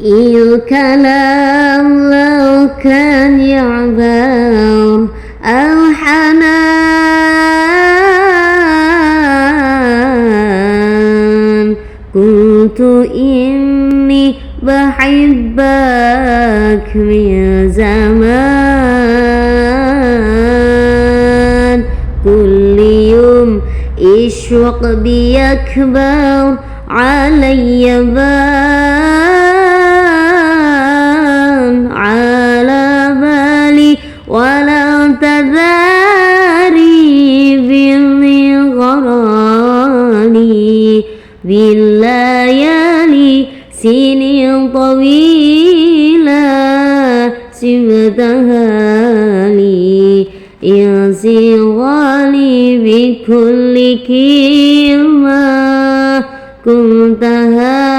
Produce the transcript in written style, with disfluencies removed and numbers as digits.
الكلام لو كان يعبر الحنان قلت إني بحبك من زمان. كل يوم الشوق بيكبر علي بان على بالي ولا تداري بالغراني بالليالي سنين طويلة سبتها لي يا صغالي بكل كلمة كنتها